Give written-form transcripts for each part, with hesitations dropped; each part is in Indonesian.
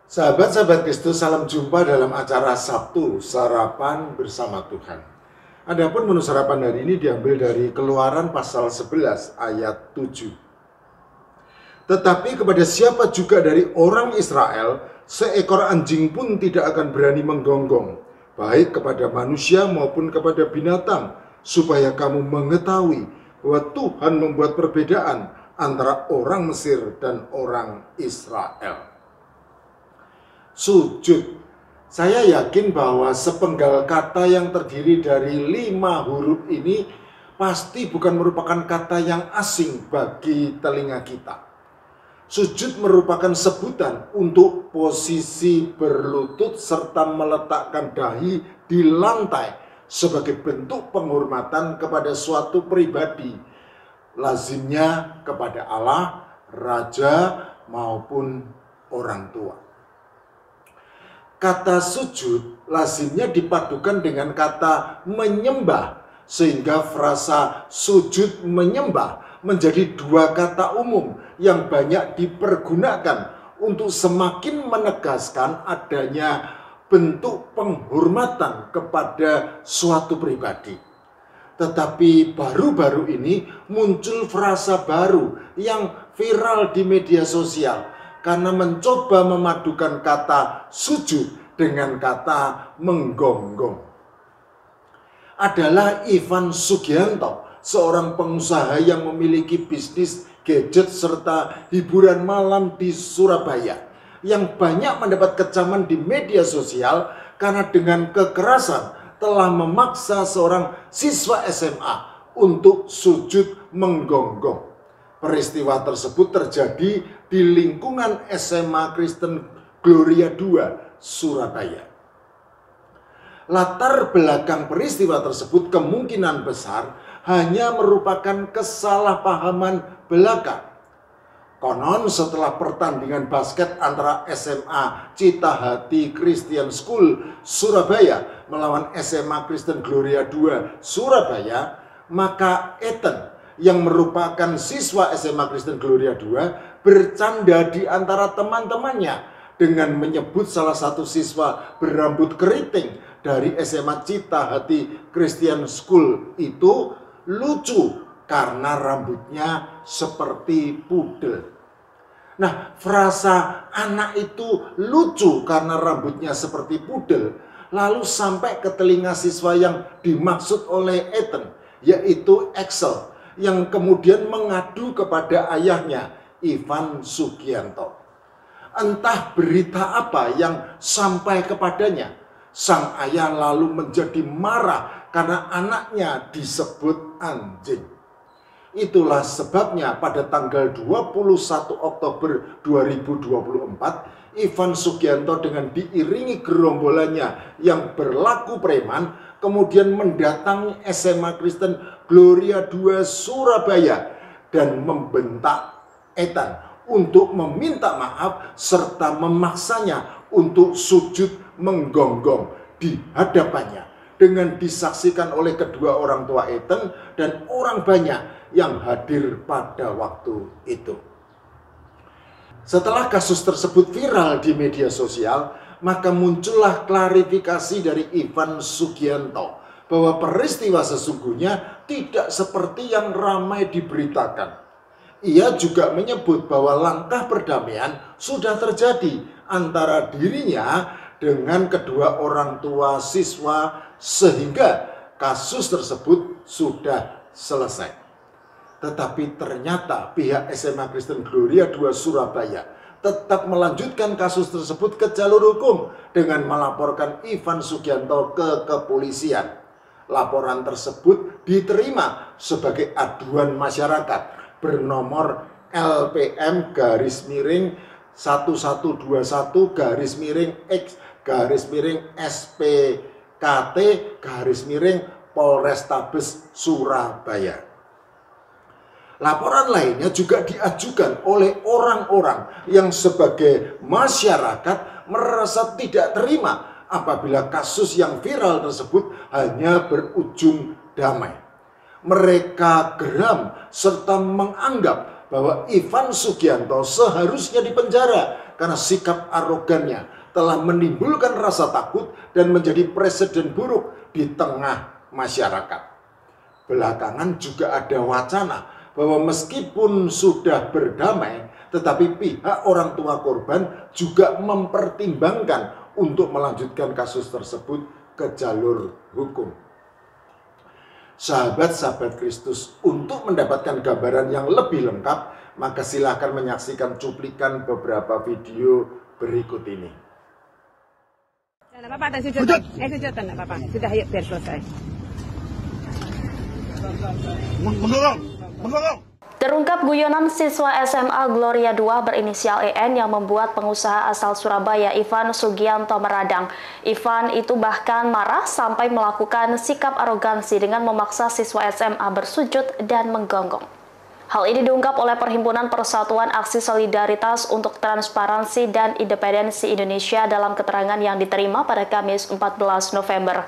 Sahabat-sahabat Kristus, salam jumpa dalam acara Sabtu Sarapan Bersama Tuhan. Adapun menu sarapan hari ini diambil dari Keluaran pasal 11 ayat 7. Tetapi kepada siapa juga dari orang Israel, seekor anjing pun tidak akan berani menggonggong, baik kepada manusia maupun kepada binatang, supaya kamu mengetahui bahwa Tuhan membuat perbedaan antara orang Mesir dan orang Israel. Sujud. Saya yakin bahwa sepenggal kata yang terdiri dari 5 huruf ini pasti bukan merupakan kata yang asing bagi telinga kita. Sujud merupakan sebutan untuk posisi berlutut serta meletakkan dahi di lantai sebagai bentuk penghormatan kepada suatu pribadi, lazimnya kepada Allah, raja maupun orang tua. Kata sujud lazimnya dipadukan dengan kata menyembah, sehingga frasa sujud menyembah menjadi 2 kata umum yang banyak dipergunakan untuk semakin menegaskan adanya bentuk penghormatan kepada suatu pribadi. Tetapi baru-baru ini muncul frasa baru yang viral di media sosial karena mencoba memadukan kata sujud dengan kata menggonggong. Adalah Ivan Sugianto, seorang pengusaha yang memiliki bisnis gadget serta hiburan malam di Surabaya, yang banyak mendapat kecaman di media sosial karena dengan kekerasan telah memaksa seorang siswa SMA untuk sujud menggonggong. Peristiwa tersebut terjadi di lingkungan SMA Kristen Gloria II, Surabaya. Latar belakang peristiwa tersebut kemungkinan besar hanya merupakan kesalahpahaman belaka. Konon setelah pertandingan basket antara SMA Cita Hati Christian School Surabaya melawan SMA Kristen Gloria II Surabaya, maka Ethan yang merupakan siswa SMA Kristen Gloria II bercanda di antara teman-temannya dengan menyebut salah satu siswa berambut keriting dari SMA Cita Hati Christian School itu lucu karena rambutnya seperti pudel. Nah, frasa anak itu lucu karena rambutnya seperti pudel lalu sampai ke telinga siswa yang dimaksud oleh Ethan, yaitu Axel, yang kemudian mengadu kepada ayahnya, Ivan Sugianto. Entah berita apa yang sampai kepadanya. Sang ayah lalu menjadi marah karena anaknya disebut anjing. Itulah sebabnya pada tanggal 21 Oktober 2024, Ivan Sugianto dengan diiringi gerombolannya yang berlaku preman kemudian mendatangi SMA Kristen Gloria II Surabaya dan membentak Ethan untuk meminta maaf serta memaksanya untuk sujud menggonggong di hadapannya dengan disaksikan oleh kedua orang tua Ethan dan orang banyak yang hadir pada waktu itu. Setelah kasus tersebut viral di media sosial, maka muncullah klarifikasi dari Ivan Sugianto bahwa peristiwa sesungguhnya tidak seperti yang ramai diberitakan. Ia juga menyebut bahwa langkah perdamaian sudah terjadi antara dirinya dengan kedua orang tua siswa sehingga kasus tersebut sudah selesai. Tetapi ternyata pihak SMA Kristen Gloria II Surabaya tetap melanjutkan kasus tersebut ke jalur hukum dengan melaporkan Ivan Sugianto ke kepolisian. Laporan tersebut diterima sebagai aduan masyarakat bernomor LPM-11-11-SPKT-Polrestabes Surabaya. Laporan lainnya juga diajukan oleh orang-orang yang sebagai masyarakat merasa tidak terima apabila kasus yang viral tersebut hanya berujung damai. Mereka geram serta menganggap bahwa Ivan Sugianto seharusnya dipenjara karena sikap arogannya telah menimbulkan rasa takut dan menjadi presiden buruk di tengah masyarakat. Belakangan juga ada wacana bahwa meskipun sudah berdamai, tetapi pihak orang tua korban juga mempertimbangkan untuk melanjutkan kasus tersebut ke jalur hukum. Sahabat-sahabat Kristus, untuk mendapatkan gambaran yang lebih lengkap, maka silakan menyaksikan cuplikan beberapa video berikut ini. Bapak, sujud, Bapak. Sudah, yuk, biar selesai. Mendorong. Terungkap guyonan siswa SMA Gloria II berinisial EN yang membuat pengusaha asal Surabaya Ivan Sugianto meradang. Ivan itu bahkan marah sampai melakukan sikap arogansi dengan memaksa siswa SMA bersujud dan menggonggong. Hal ini diungkap oleh Perhimpunan Persatuan Aksi Solidaritas untuk Transparansi dan Independensi Indonesia dalam keterangan yang diterima pada Kamis 14 November.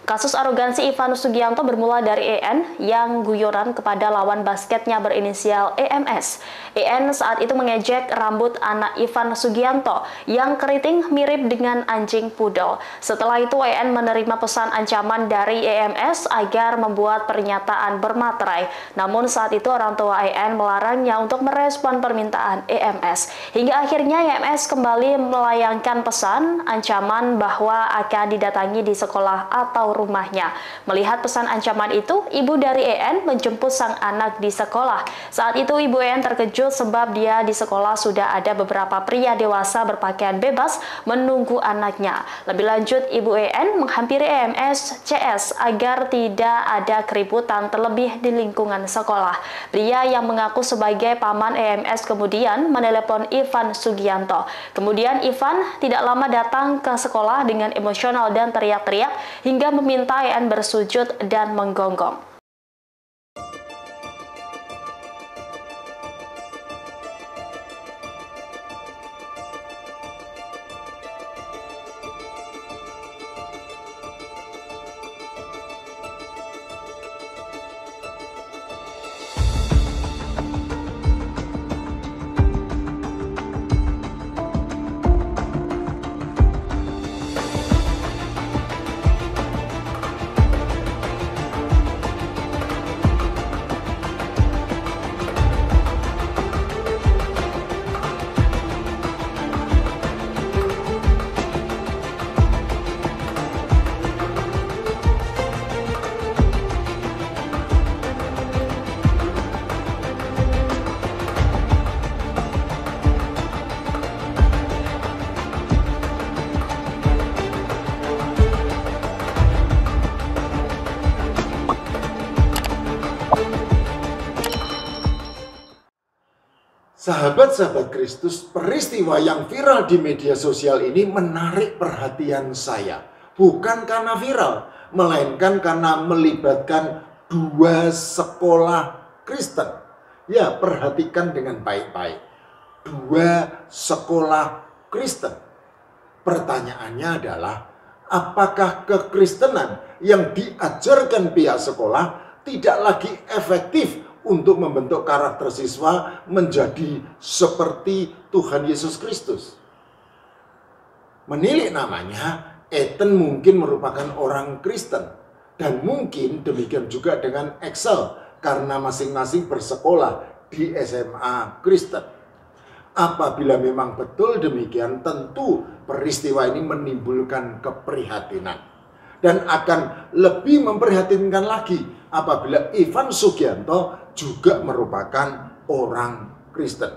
Kasus arogansi Ivan Sugianto bermula dari EN yang guyonan kepada lawan basketnya berinisial EMS. EN saat itu mengejek rambut anak Ivan Sugianto yang keriting mirip dengan anjing pudel. Setelah itu EN menerima pesan ancaman dari EMS agar membuat pernyataan bermaterai. Namun saat itu orang tua EN melarangnya untuk merespon permintaan EMS. Hingga akhirnya EMS kembali melayangkan pesan ancaman bahwa akan didatangi di sekolah atau rumahnya. Melihat pesan ancaman itu, ibu dari EN menjemput sang anak di sekolah. Saat itu ibu EN terkejut sebab dia di sekolah sudah ada beberapa pria dewasa berpakaian bebas menunggu anaknya. Lebih lanjut, ibu EN menghampiri EMS CS agar tidak ada keributan terlebih di lingkungan sekolah. Pria yang mengaku sebagai paman EMS kemudian menelepon Ivan Sugianto. Kemudian Ivan tidak lama datang ke sekolah dengan emosional dan teriak-teriak hingga meminta EN bersujud dan menggonggong. Sahabat-sahabat Kristus, peristiwa yang viral di media sosial ini menarik perhatian saya. Bukan karena viral, melainkan karena melibatkan dua sekolah Kristen. Ya, perhatikan dengan baik-baik. Dua sekolah Kristen. Pertanyaannya adalah, apakah kekristenan yang diajarkan pihak sekolah tidak lagi efektif untuk membentuk karakter siswa menjadi seperti Tuhan Yesus Kristus? Menilik namanya, Ethan mungkin merupakan orang Kristen. Dan mungkin demikian juga dengan Excel, karena masing-masing bersekolah di SMA Kristen. Apabila memang betul demikian, tentu peristiwa ini menimbulkan keprihatinan. Dan akan lebih memprihatinkan lagi apabila Ivan Sugianto juga merupakan orang Kristen.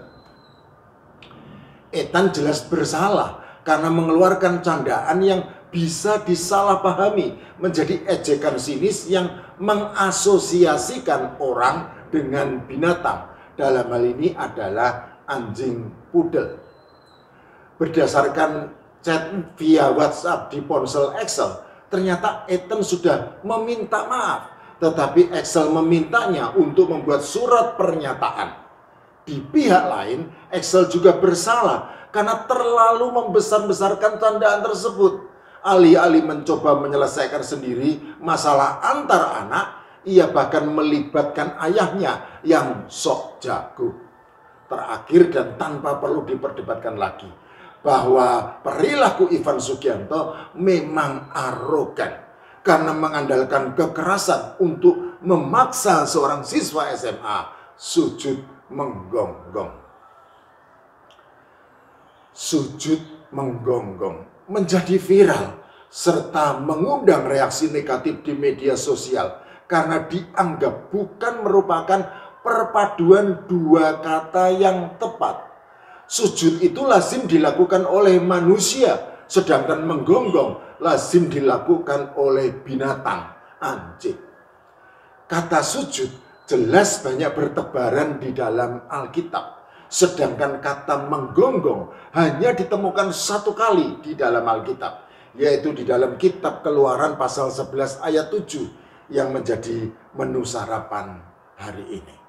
Ethan jelas bersalah karena mengeluarkan candaan yang bisa disalahpahami menjadi ejekan sinis yang mengasosiasikan orang dengan binatang. Dalam hal ini adalah anjing pudel. Berdasarkan chat via WhatsApp di ponsel Excel, ternyata Ethan sudah meminta maaf, tetapi Excel memintanya untuk membuat surat pernyataan. Di pihak lain, Excel juga bersalah karena terlalu membesar-besarkan candaan tersebut. Alih-alih mencoba menyelesaikan sendiri masalah antar anak, ia bahkan melibatkan ayahnya yang sok jago. terakhir dan tanpa perlu diperdebatkan lagi bahwa perilaku Ivan Sugianto memang arogan karena mengandalkan kekerasan untuk memaksa seorang siswa SMA sujud menggonggong. Sujud menggonggong menjadi viral serta mengundang reaksi negatif di media sosial karena dianggap bukan merupakan perpaduan dua kata yang tepat. Sujud itu lazim dilakukan oleh manusia, sedangkan menggonggong lazim dilakukan oleh binatang, anjing. Kata sujud jelas banyak bertebaran di dalam Alkitab, sedangkan kata menggonggong hanya ditemukan satu kali di dalam Alkitab, yaitu di dalam kitab Keluaran pasal 11 ayat 7 yang menjadi menu sarapan hari ini.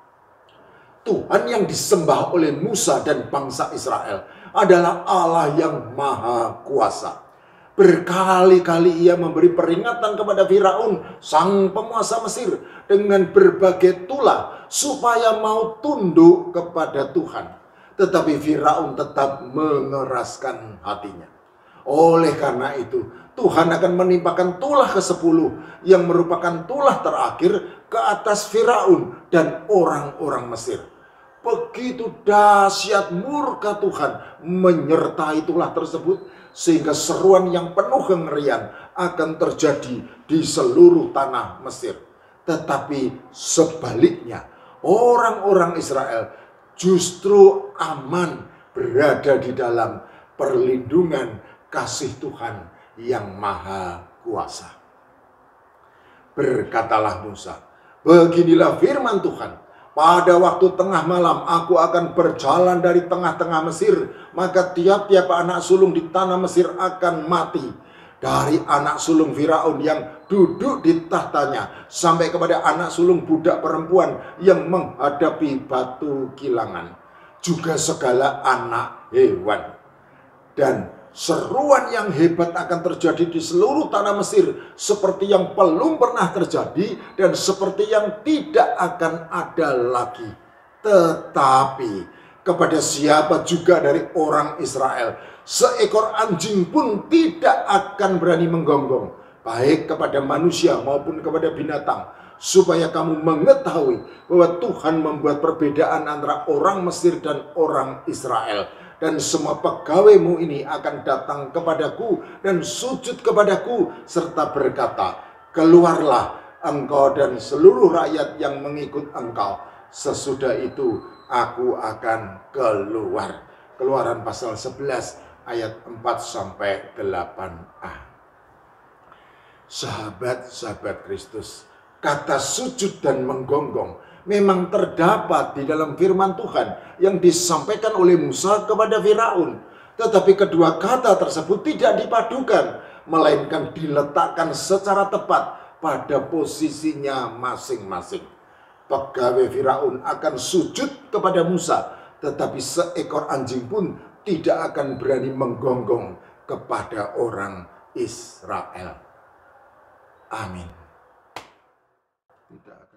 Tuhan yang disembah oleh Musa dan bangsa Israel adalah Allah yang maha kuasa. Berkali-kali ia memberi peringatan kepada Firaun, sang penguasa Mesir, dengan berbagai tulah supaya mau tunduk kepada Tuhan. Tetapi Firaun tetap mengeraskan hatinya. Oleh karena itu, Tuhan akan menimpakan tulah ke-10 yang merupakan tulah terakhir ke atas Firaun dan orang-orang Mesir. Begitu dahsyat murka Tuhan menyertai tulah tersebut sehingga seruan yang penuh kengerian akan terjadi di seluruh tanah Mesir. Tetapi sebaliknya, orang-orang Israel justru aman berada di dalam perlindungan kasih Tuhan yang maha kuasa. Berkatalah Musa, beginilah firman Tuhan. Pada waktu tengah malam aku akan berjalan dari tengah-tengah Mesir, maka tiap-tiap anak sulung di tanah Mesir akan mati. Dari anak sulung Firaun yang duduk di tahtanya sampai kepada anak sulung budak perempuan yang menghadapi batu kilangan, juga segala anak hewan. Dan seruan yang hebat akan terjadi di seluruh tanah Mesir seperti yang belum pernah terjadi dan seperti yang tidak akan ada lagi. Tetapi kepada siapa juga dari orang Israel, seekor anjing pun tidak akan berani menggonggong, baik kepada manusia maupun kepada binatang, supaya kamu mengetahui bahwa Tuhan membuat perbedaan antara orang Mesir dan orang Israel. Dan semua pegawaimu ini akan datang kepadaku dan sujud kepadaku serta berkata, keluarlah engkau dan seluruh rakyat yang mengikut engkau. Sesudah itu aku akan keluar. Keluaran pasal 11 ayat 4-8a. Sahabat-sahabat Kristus, kata sujud dan menggonggong memang terdapat di dalam firman Tuhan yang disampaikan oleh Musa kepada Firaun. Tetapi kedua kata tersebut tidak dipadukan, melainkan diletakkan secara tepat pada posisinya masing-masing. Pegawai Firaun akan sujud kepada Musa, tetapi seekor anjing pun tidak akan berani menggonggong kepada orang Israel. Amin. Tidak.